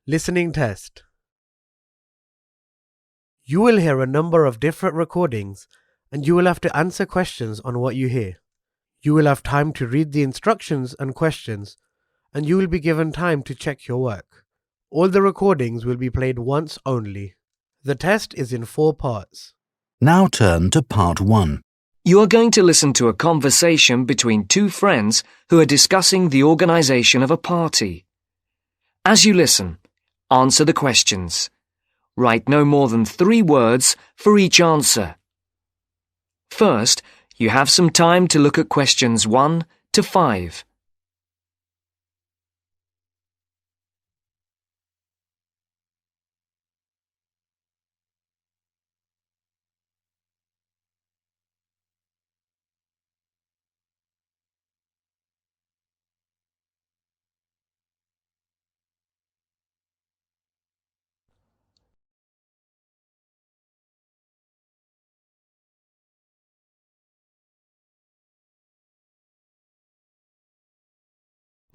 Listening Test. You will hear a number of different recordings and you will have to answer questions on what you hear. You will have time to read the instructions and questions and you will be given time to check your work. All the recordings will be played once only. The test is in 4 parts. Now turn to part 1. You are going to listen to a conversation between 2 friends who are discussing the organisation of a party. As you listen, answer the questions. Write no more than 3 words for each answer. First, you have some time to look at questions 1 to 5.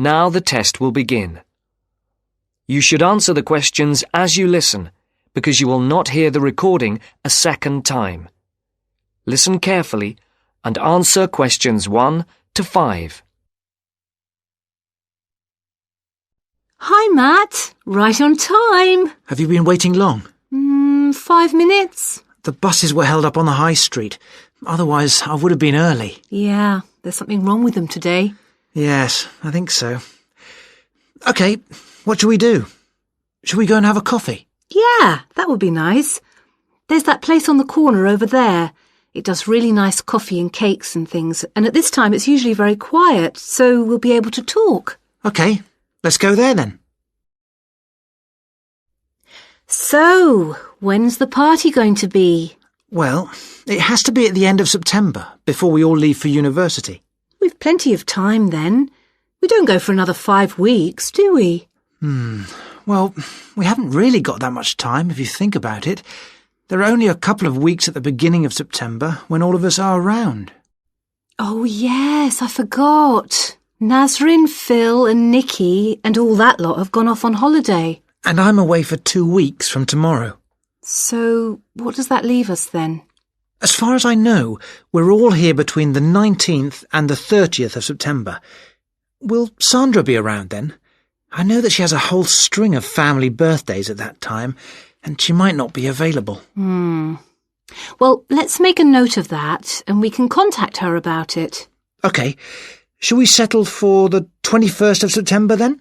Now the test will begin. You should answer the questions as you listen, because you will not hear the recording a second time. Listen carefully and answer questions 1 to 5. Hi, Matt. Right on time. Have you been waiting long? 5 minutes. The buses were held up on the high street. Otherwise, I would have been early. Yeah, there's something wrong with them today. Yes, I think so. OK, what shall we do? Shall we go and have a coffee? Yeah, that would be nice. There's that place on the corner over there. It does really nice coffee and cakes and things, and at this time it's usually very quiet, so we'll be able to talk. OK, let's go there then. So, when's the party going to be? Well, it has to be at the end of September, before we all leave for university. We've plenty of time then. We don't go for another 5 weeks, do we? Well, we haven't really got that much time, if you think about it. There are only a couple of weeks at the beginning of September when all of us are around. Oh, yes, I forgot. Nazrin, Phil and Nikki and all that lot have gone off on holiday. And I'm away for 2 weeks from tomorrow. So, what does that leave us then? As far as I know, we're all here between the 19th and the 30th of September. Will Sandra be around then? I know that she has a whole string of family birthdays at that time, and she might not be available. Well, let's make a note of that, and we can contact her about it. OK. Shall we settle for the 21st of September then?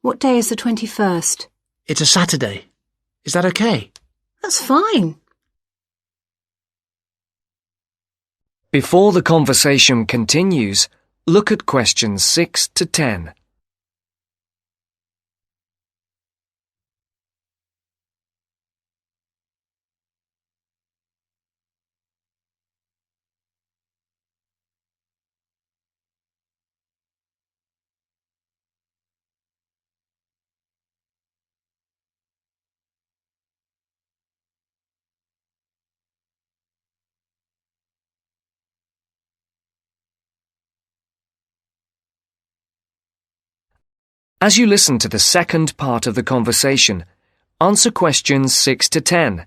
What day is the 21st? It's a Saturday. Is that OK? That's fine. Before the conversation continues, look at questions 6 to 10. As you listen to the second part of the conversation, answer questions 6 to 10.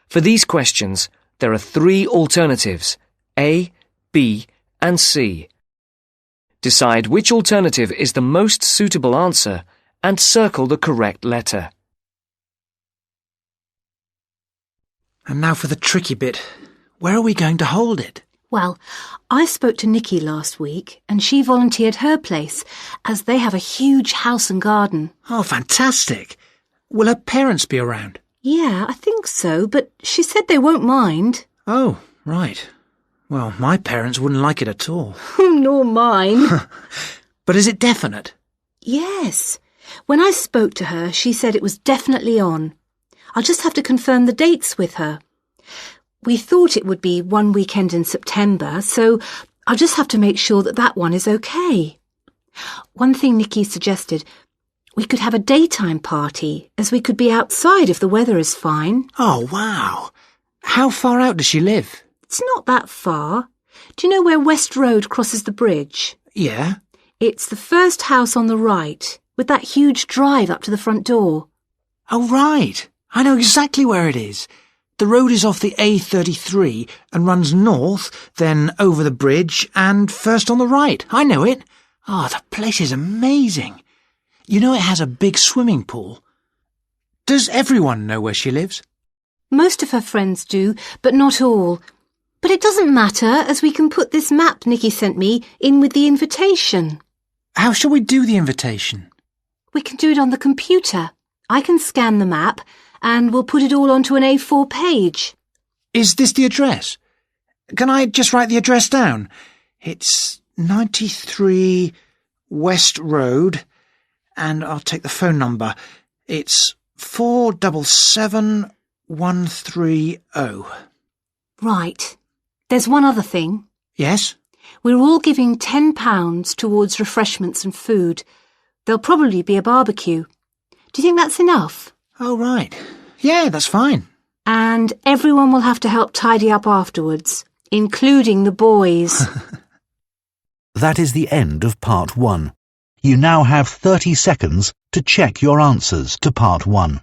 For these questions, there are 3 alternatives, A, B, and C. Decide which alternative is the most suitable answer and circle the correct letter. And now for the tricky bit. Where are we going to hold it? Well, I spoke to Nikki last week and she volunteered her place as they have a huge house and garden. Oh, fantastic. Will her parents be around? Yeah, I think so, but she said they won't mind. Oh, right. Well, my parents wouldn't like it at all. Nor mine. But is it definite? Yes. When I spoke to her, she said it was definitely on. I'll just have to confirm the dates with her. We thought it would be one weekend in September, so I'll just have to make sure that that one is okay. One thing Nikki suggested, we could have a daytime party, as we could be outside if the weather is fine. Oh, wow. How far out does she live? It's not that far. Do you know where West Road crosses the bridge? Yeah. It's the first house on the right, with that huge drive up to the front door. Oh, right. I know exactly where it is. The road is off the A33 and runs north, then over the bridge and first on the right. I know it. Oh, the place is amazing. You know it has a big swimming pool. Does everyone know where she lives? Most of her friends do, but not all. But it doesn't matter, as we can put this map Nikki sent me in with the invitation. How shall we do the invitation? We can do it on the computer. I can scan the map, and we'll put it all onto an A4 page. Is this the address? Can I just write the address down? It's 93 West Road, and I'll take the phone number. It's 477130. Right. There's one other thing. Yes? We're all giving £10 towards refreshments and food. There'll probably be a barbecue. Do you think that's enough? Oh, right. Yeah, that's fine. And everyone will have to help tidy up afterwards, including the boys. That is the end of Part 1. You now have 30 seconds to check your answers to Part 1.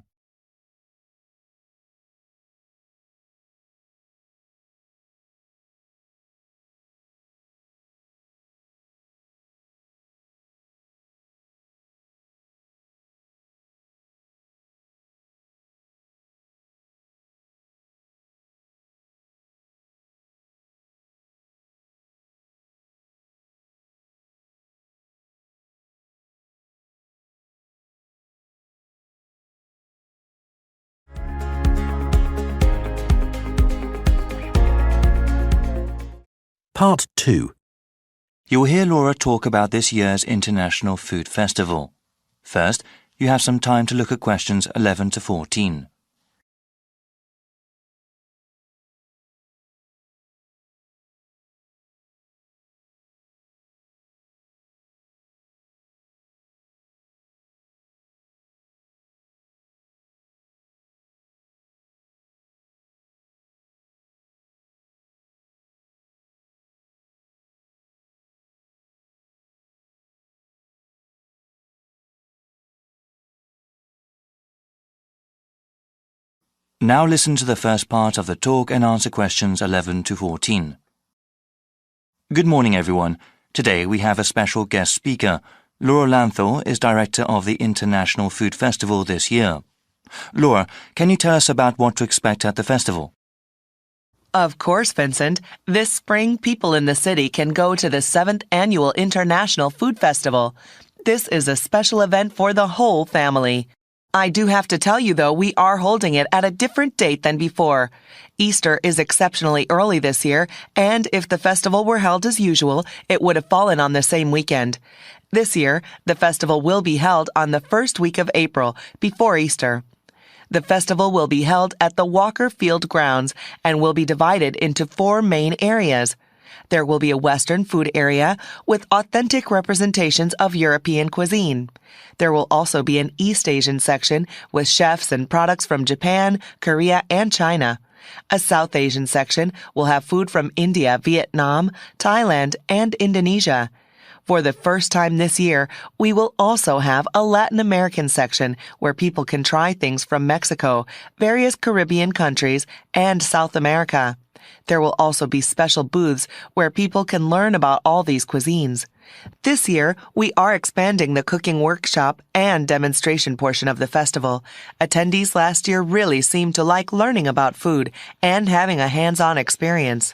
Part 2. You'll hear Laura talk about this year's International Food Festival. First, you have some time to look at questions 11 to 14. Now listen to the first part of the talk and answer questions 11 to 14. Good morning, everyone. Today we have a special guest speaker. Laura Lanthor is director of the International Food Festival this year. Laura, can you tell us about what to expect at the festival? Of course, Vincent. This spring, people in the city can go to the 7th Annual International Food Festival. This is a special event for the whole family. I do have to tell you, though, we are holding it at a different date than before. Easter is exceptionally early this year, and if the festival were held as usual, it would have fallen on the same weekend. This year, the festival will be held on the first week of April, before Easter. The festival will be held at the Walker Field grounds and will be divided into 4 main areas. There will be a Western food area with authentic representations of European cuisine. There will also be an East Asian section with chefs and products from Japan, Korea, and China. A South Asian section will have food from India, Vietnam, Thailand, and Indonesia. For the first time this year, we will also have a Latin American section where people can try things from Mexico, various Caribbean countries, and South America. There will also be special booths where people can learn about all these cuisines. This year, we are expanding the cooking workshop and demonstration portion of the festival. Attendees last year really seemed to like learning about food and having a hands-on experience.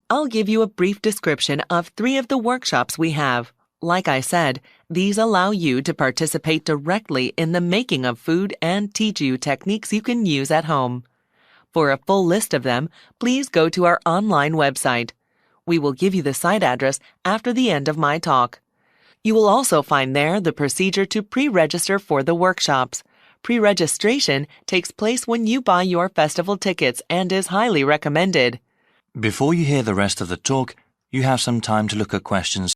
I'll give you a brief description of 3 of the workshops we have. Like I said, these allow you to participate directly in the making of food and teach you techniques you can use at home. For a full list of them, please go to our online website. We will give you the site address after the end of my talk. You will also find there the procedure to pre-register for the workshops. Pre-registration takes place when you buy your festival tickets and is highly recommended. Before you hear the rest of the talk, you have some time to look at questions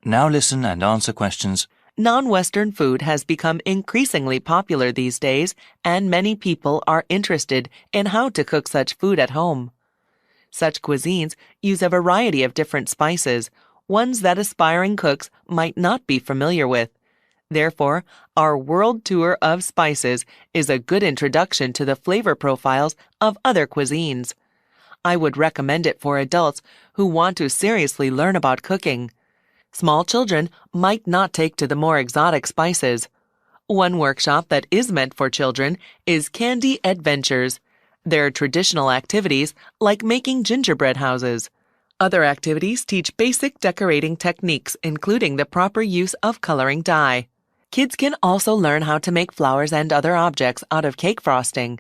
Now listen and answer questions. Non-Western food has become increasingly popular these days, and many people are interested in how to cook such food at home. Such cuisines use a variety of different spices, ones that aspiring cooks might not be familiar with. Therefore, our world tour of spices is a good introduction to the flavor profiles of other cuisines. I would recommend it for adults who want to seriously learn about cooking. Small children might not take to the more exotic spices. One workshop that is meant for children is Candy Adventures. There are traditional activities like making gingerbread houses. Other activities teach basic decorating techniques, including the proper use of coloring dye. Kids can also learn how to make flowers and other objects out of cake frosting.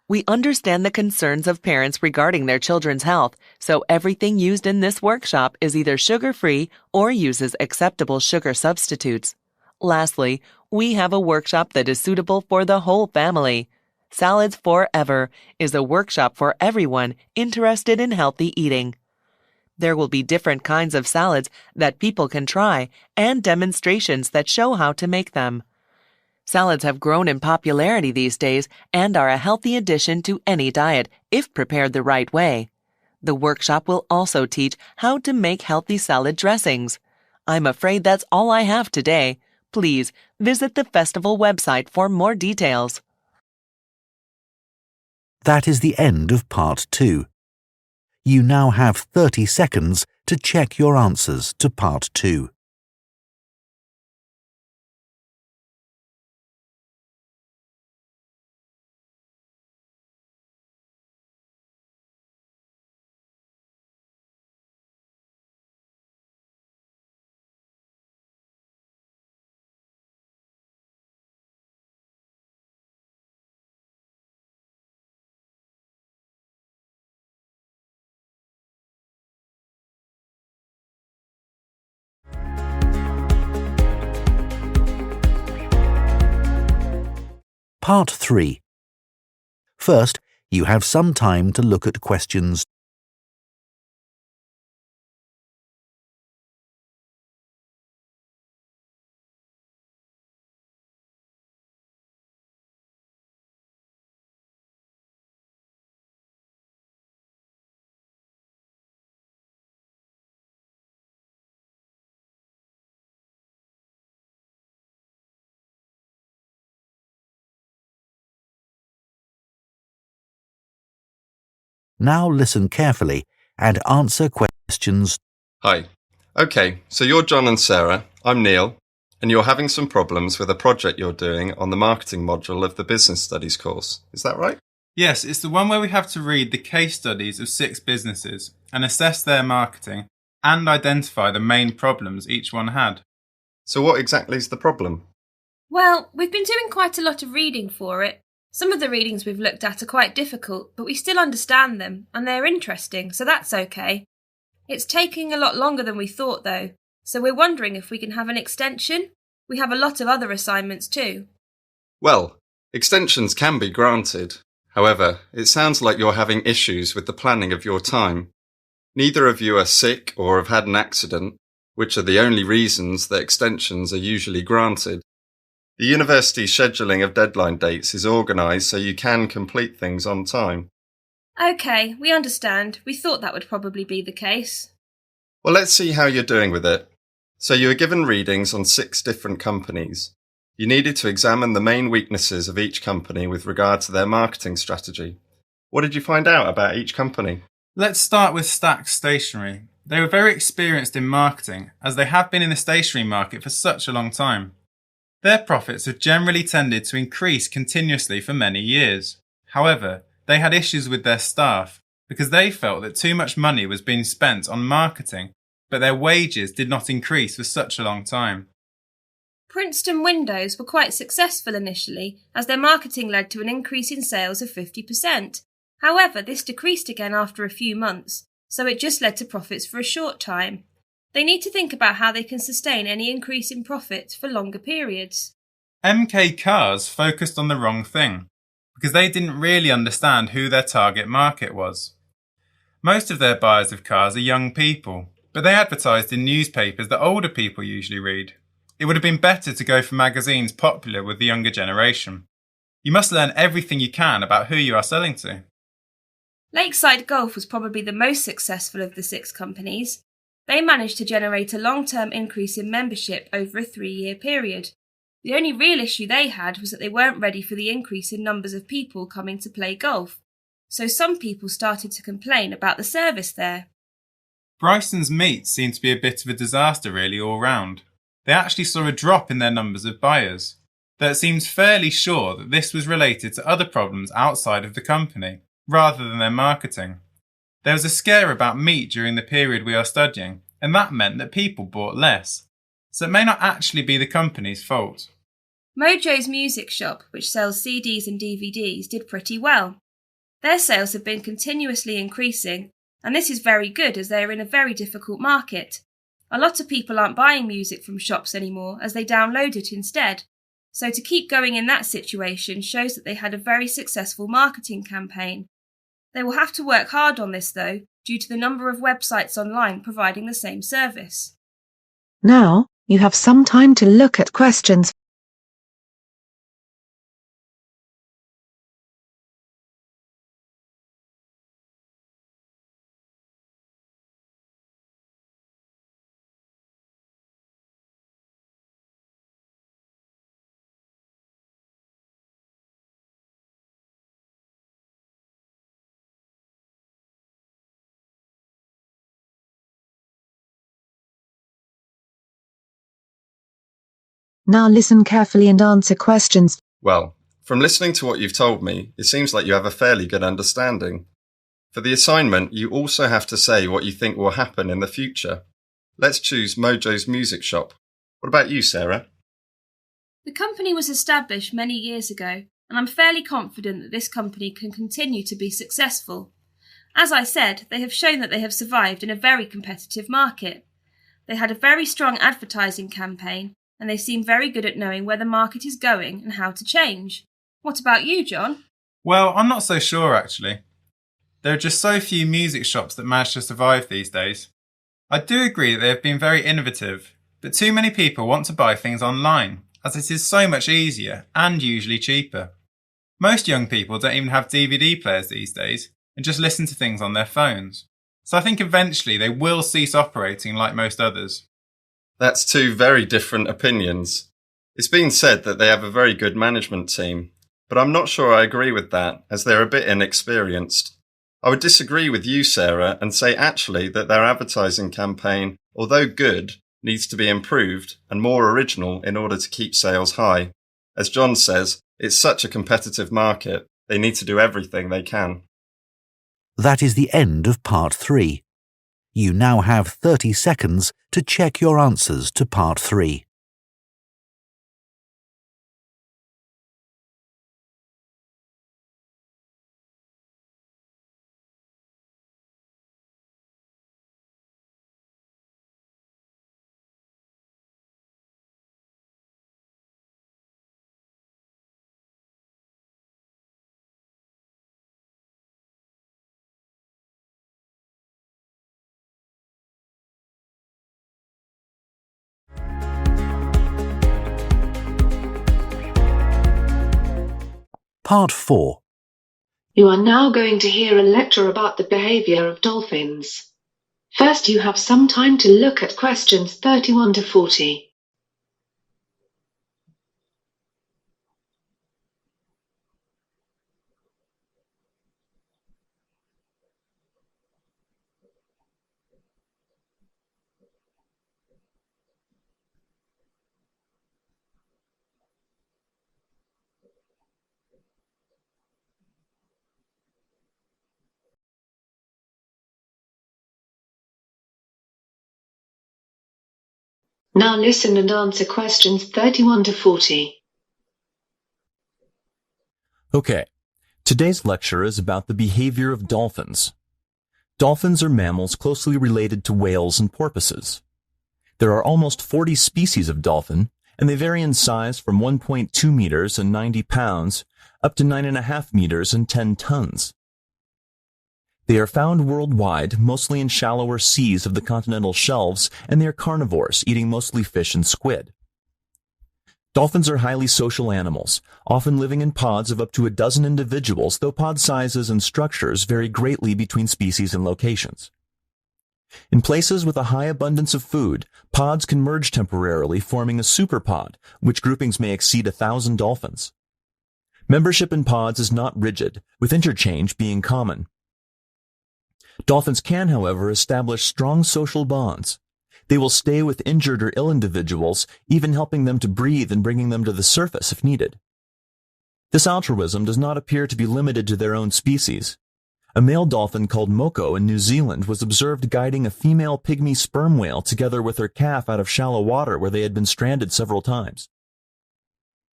We understand the concerns of parents regarding their children's health, so everything used in this workshop is either sugar-free or uses acceptable sugar substitutes. Lastly, we have a workshop that is suitable for the whole family. Salads Forever is a workshop for everyone interested in healthy eating. There will be different kinds of salads that people can try and demonstrations that show how to make them. Salads have grown in popularity these days and are a healthy addition to any diet if prepared the right way. The workshop will also teach how to make healthy salad dressings. I'm afraid that's all I have today. Please visit the festival website for more details. That is the end of Part 2. You now have 30 seconds to check your answers to Part 2. Part 3. First, you have some time to look at questions Now listen carefully and answer questions. Hi. Okay, so you're John and Sarah, I'm Neil, and you're having some problems with a project you're doing on the marketing module of the Business Studies course. Is that right? Yes, it's the one where we have to read the case studies of 6 businesses and assess their marketing and identify the main problems each one had. So what exactly is the problem? Well, we've been doing quite a lot of reading for it. Some of the readings we've looked at are quite difficult, but we still understand them, and they're interesting, so that's okay. It's taking a lot longer than we thought, though, so we're wondering if we can have an extension. We have a lot of other assignments too. Well, extensions can be granted. However, it sounds like you're having issues with the planning of your time. Neither of you are sick or have had an accident, which are the only reasons that extensions are usually granted. The university's scheduling of deadline dates is organised so you can complete things on time. Okay, we understand. We thought that would probably be the case. Well, let's see how you're doing with it. So you were given readings on 6 different companies. You needed to examine the main weaknesses of each company with regard to their marketing strategy. What did you find out about each company? Let's start with Stack's Stationery. They were very experienced in marketing, as they have been in the stationery market for such a long time. Their profits have generally tended to increase continuously for many years. However, they had issues with their staff because they felt that too much money was being spent on marketing, but their wages did not increase for such a long time. Princeton Windows were quite successful initially, as their marketing led to an increase in sales of 50%. However, this decreased again after a few months, so it just led to profits for a short time. They need to think about how they can sustain any increase in profits for longer periods. MK Cars focused on the wrong thing, because they didn't really understand who their target market was. Most of their buyers of cars are young people, but they advertised in newspapers that older people usually read. It would have been better to go for magazines popular with the younger generation. You must learn everything you can about who you are selling to. Lakeside Golf was probably the most successful of the 6 companies. They managed to generate a long-term increase in membership over a 3-year period. The only real issue they had was that they weren't ready for the increase in numbers of people coming to play golf, so some people started to complain about the service there. Bryson's meet seemed to be a bit of a disaster really all round. They actually saw a drop in their numbers of buyers, though it seems fairly sure that this was related to other problems outside of the company, rather than their marketing. There was a scare about meat during the period we are studying, and that meant that people bought less, so it may not actually be the company's fault. Mojo's Music Shop, which sells CDs and DVDs, did pretty well. Their sales have been continuously increasing, and this is very good as they are in a very difficult market. A lot of people aren't buying music from shops anymore as they download it instead, so to keep going in that situation shows that they had a very successful marketing campaign. They will have to work hard on this though, due to the number of websites online providing the same service. Now, you have some time to look at questions. Now listen carefully and answer questions. Well, from listening to what you've told me, it seems like you have a fairly good understanding. For the assignment, you also have to say what you think will happen in the future. Let's choose Mojo's Music Shop. What about you, Sarah? The company was established many years ago, and I'm fairly confident that this company can continue to be successful. As I said, they have shown that they have survived in a very competitive market. They had a very strong advertising campaign, and they seem very good at knowing where the market is going and how to change. What about you, John? Well, I'm not so sure actually. There are just so few music shops that manage to survive these days. I do agree that they have been very innovative, but too many people want to buy things online, as it is so much easier and usually cheaper. Most young people don't even have DVD players these days and just listen to things on their phones. So I think eventually they will cease operating like most others. That's 2 very different opinions. It's been said that they have a very good management team, but I'm not sure I agree with that, as they're a bit inexperienced. I would disagree with you, Sarah, and say actually that their advertising campaign, although good, needs to be improved and more original in order to keep sales high. As John says, it's such a competitive market, they need to do everything they can. That is the end of part 3. You now have 30 seconds to check your answers to part 3. Part 4. You are now going to hear a lecture about the behavior of dolphins. First, you have some time to look at questions 31 to 40. Now listen and answer questions 31 to 40. Okay, today's lecture is about the behavior of dolphins. Dolphins are mammals closely related to whales and porpoises. There are almost 40 species of dolphin, and they vary in size from 1.2 meters and 90 pounds up to 9.5 meters and 10 tons. They are found worldwide, mostly in shallower seas of the continental shelves, and they are carnivores, eating mostly fish and squid. Dolphins are highly social animals, often living in pods of up to a dozen individuals, though pod sizes and structures vary greatly between species and locations. In places with a high abundance of food, pods can merge temporarily, forming a superpod, which groupings may exceed 1,000 dolphins. Membership in pods is not rigid, with interchange being common. Dolphins can, however, establish strong social bonds. They will stay with injured or ill individuals, even helping them to breathe and bringing them to the surface if needed. This altruism does not appear to be limited to their own species. A male dolphin called Moko in New Zealand was observed guiding a female pygmy sperm whale together with her calf out of shallow water where they had been stranded several times.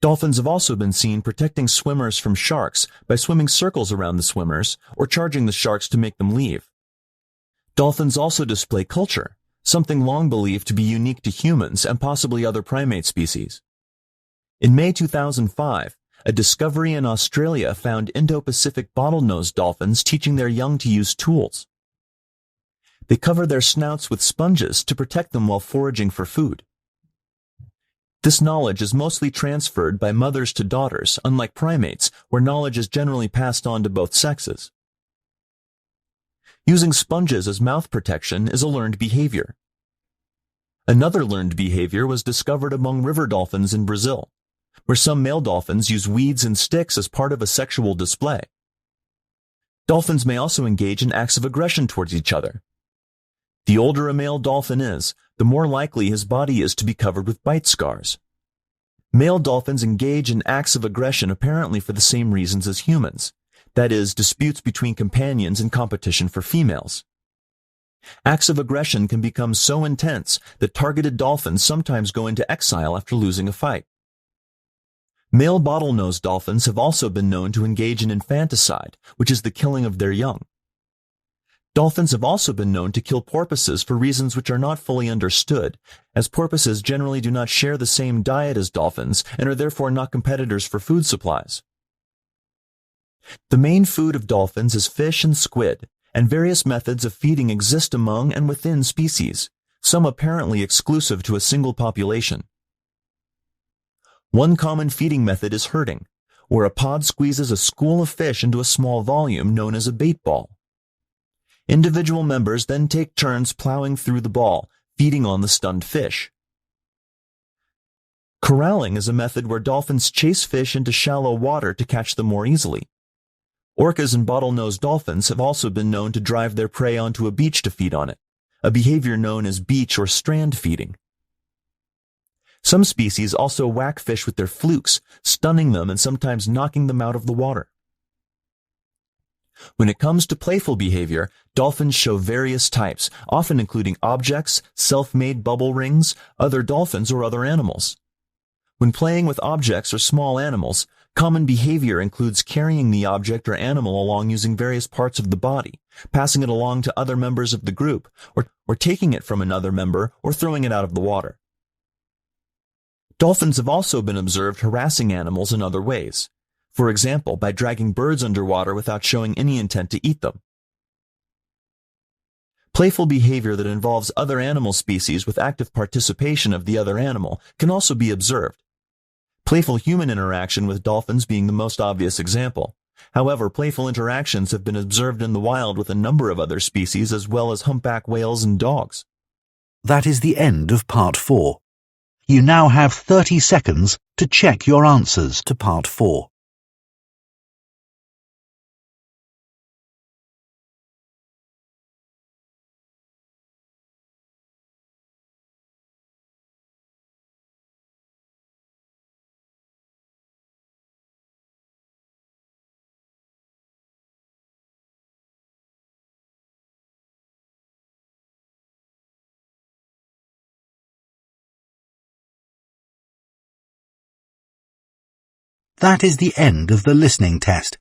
Dolphins have also been seen protecting swimmers from sharks by swimming circles around the swimmers or charging the sharks to make them leave. Dolphins also display culture, something long believed to be unique to humans and possibly other primate species. In May 2005, a discovery in Australia found Indo-Pacific bottlenose dolphins teaching their young to use tools. They cover their snouts with sponges to protect them while foraging for food. This knowledge is mostly transferred by mothers to daughters, unlike primates, where knowledge is generally passed on to both sexes. Using sponges as mouth protection is a learned behavior. Another learned behavior was discovered among river dolphins in Brazil, where some male dolphins use weeds and sticks as part of a sexual display. Dolphins may also engage in acts of aggression towards each other. The older a male dolphin is, the more likely his body is to be covered with bite scars. Male dolphins engage in acts of aggression apparently for the same reasons as humans, that is, disputes between companions and competition for females. Acts of aggression can become so intense that targeted dolphins sometimes go into exile after losing a fight. Male bottlenose dolphins have also been known to engage in infanticide, which is the killing of their young. Dolphins have also been known to kill porpoises for reasons which are not fully understood, as porpoises generally do not share the same diet as dolphins and are therefore not competitors for food supplies. The main food of dolphins is fish and squid, and various methods of feeding exist among and within species, some apparently exclusive to a single population. One common feeding method is herding, where a pod squeezes a school of fish into a small volume known as a bait ball. Individual members then take turns plowing through the ball, feeding on the stunned fish. Corralling is a method where dolphins chase fish into shallow water to catch them more easily. Orcas and bottlenose dolphins have also been known to drive their prey onto a beach to feed on it, a behavior known as beach or strand feeding. Some species also whack fish with their flukes, stunning them and sometimes knocking them out of the water. When it comes to playful behavior, dolphins show various types, often including objects, self-made bubble rings, other dolphins, or other animals. When playing with objects or small animals, common behavior includes carrying the object or animal along using various parts of the body, passing it along to other members of the group, or taking it from another member or throwing it out of the water. Dolphins have also been observed harassing animals in other ways, for example, by dragging birds underwater without showing any intent to eat them. Playful behavior that involves other animal species with active participation of the other animal can also be observed. Playful human interaction with dolphins being the most obvious example. However, playful interactions have been observed in the wild with a number of other species as well as humpback whales and dogs. That is the end of Part 4. You now have 30 seconds to check your answers to Part 4. That is the end of the listening test.